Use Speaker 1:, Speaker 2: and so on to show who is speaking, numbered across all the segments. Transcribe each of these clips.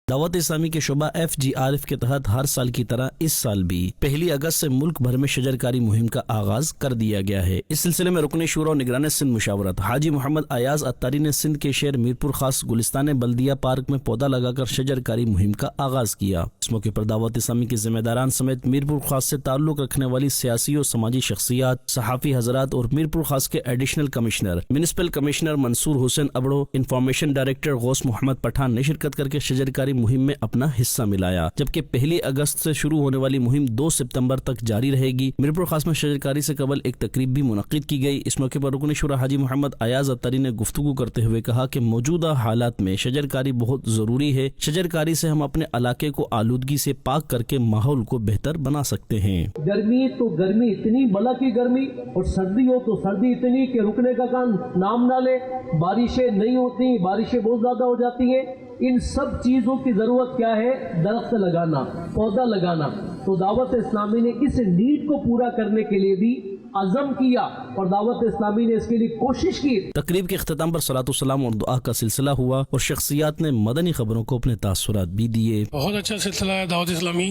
Speaker 1: دعوت اسلامی کے شعبہ FGRF کے تحت ہر سال کی طرح اس سال بھی 1 اگست سے ملک بھر میں شجرکاری مہم کا آغاز کر دیا گیا ہے۔ اس سلسلے میں رکن شورا و نگران سندھ مشاورت حاجی محمد ایاز اتاری نے سندھ کے شہر میرپور خاص گلستان بلدیہ پارک میں پودا لگا کر شجرکاری مہم کا آغاز کیا۔ اس موقع پر دعوت اسلامی کے ذمہ داران سمیت میرپور خاص سے تعلق رکھنے والی سیاسی اور سماجی شخصیات، صحافی حضرات اور میرپور خاص کے ایڈیشنل کمشنر میونسپل کمشنر منصور حسین ابڑو، انفارمیشن ڈائریکٹر غوث محمد پٹھان نے شرکت کر کے شجرکاری مہم میں اپنا حصہ ملایا، جبکہ 1 اگست سے شروع ہونے والی مہم 2 ستمبر تک جاری رہے گی۔ میرپور خاص میں شجرکاری سے قبل ایک تقریب بھی منعقد کی گئی۔ اس موقع پر رکن شورا حاجی محمد ایاز اتاری نے گفتگو کرتے ہوئے کہا کہ موجودہ حالات میں شجرکاری بہت ضروری ہے۔ شجرکاری سے ہم اپنے علاقے کو آلودگی سے پاک کر کے ماحول کو بہتر بنا سکتے ہیں۔
Speaker 2: گرمی تو گرمی اتنی بلا کی گرمی، اور سردی ہو تو سردی اتنی کہ رکنے کا کام نام نہ لے، بارشیں نہیں ہوتی، بارشیں بہت زیادہ ہو جاتی ہیں۔ ان سب چیزوں کی ضرورت کیا ہے؟ درخت لگانا، پودا لگانا۔ تو دعوت اسلامی نے اس نیڈ کو پورا کرنے کے لیے بھی عزم کیا اور دعوت اسلامی نے اس کے لیے کوشش کی۔
Speaker 1: تقریب کے اختتام پر صلاۃ السلام اور دعا کا سلسلہ ہوا اور شخصیات نے مدنی خبروں کو اپنے تاثرات بھی دیے۔
Speaker 3: بہت اچھا سلسلہ ہے دعوت اسلامی،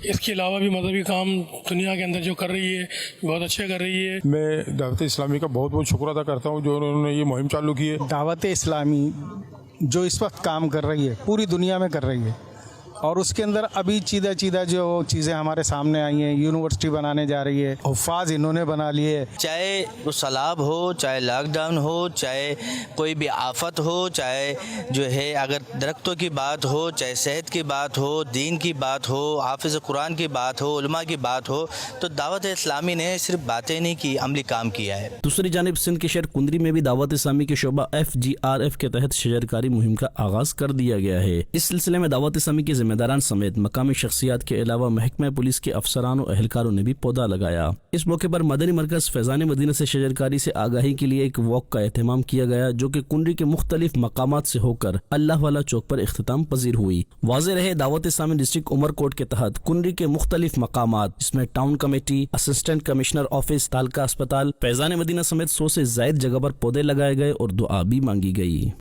Speaker 3: اس کے علاوہ بھی مذہبی کام دنیا کے اندر جو کر رہی ہے بہت اچھا کر رہی ہے۔
Speaker 4: میں دعوت اسلامی کا بہت بہت شکر ادا کرتا ہوں جو انہوں نے یہ مہم چالو کی ہے۔
Speaker 5: دعوت اسلامی جو اس وقت کام کر رہی ہے پوری دنیا میں کر رہی ہے، اور اس کے اندر ابھی چیدہ جو چیزیں ہمارے سامنے آئی ہیں، یونیورسٹی بنانے جا رہی ہے، حفاظ انہوں نے بنا لیے۔
Speaker 6: چاہے وہ سیلاب ہو، چاہے لاک ڈاؤن ہو، چاہے کوئی بھی آفت ہو، چاہے جو ہے اگر درختوں کی بات ہو، چاہے صحت کی بات ہو، دین کی بات ہو، حافظ قرآن کی بات ہو، علماء کی بات ہو، تو دعوت اسلامی نے صرف باتیں نہیں کی، عملی کام کیا ہے۔
Speaker 1: دوسری جانب سندھ کے شہر کندری میں بھی دعوت اسلامی کے شعبہ FGRF کے تحت شجرکاری مہم کا آغاز کر دیا گیا ہے۔ اس سلسلے میں دعوت اسلامی کے ذمہ داران سمیت مقامی شخصیات کے علاوہ محکمہ پولیس کے افسران و اہلکاروں نے بھی پودا لگایا۔ اس موقع پر مدنی مرکز فیضان مدینہ سے شجرکاری سے آگاہی کے لیے ایک واک کا اہتمام کیا گیا، جو کہ کنڈی کے مختلف مقامات سے ہو کر اللہ والا چوک پر اختتام پذیر ہوئی۔ واضح رہے دعوت اسلامی ڈسٹرکٹ عمر کوٹ کے تحت کنڈی کے مختلف مقامات جس میں town committee, assistant commissioner office, تالکہ اسپتال، فیضان مدینہ سمیت 100 سے زائد جگہ پر پودے لگائے گئے اور دعا بھی مانگی گئی۔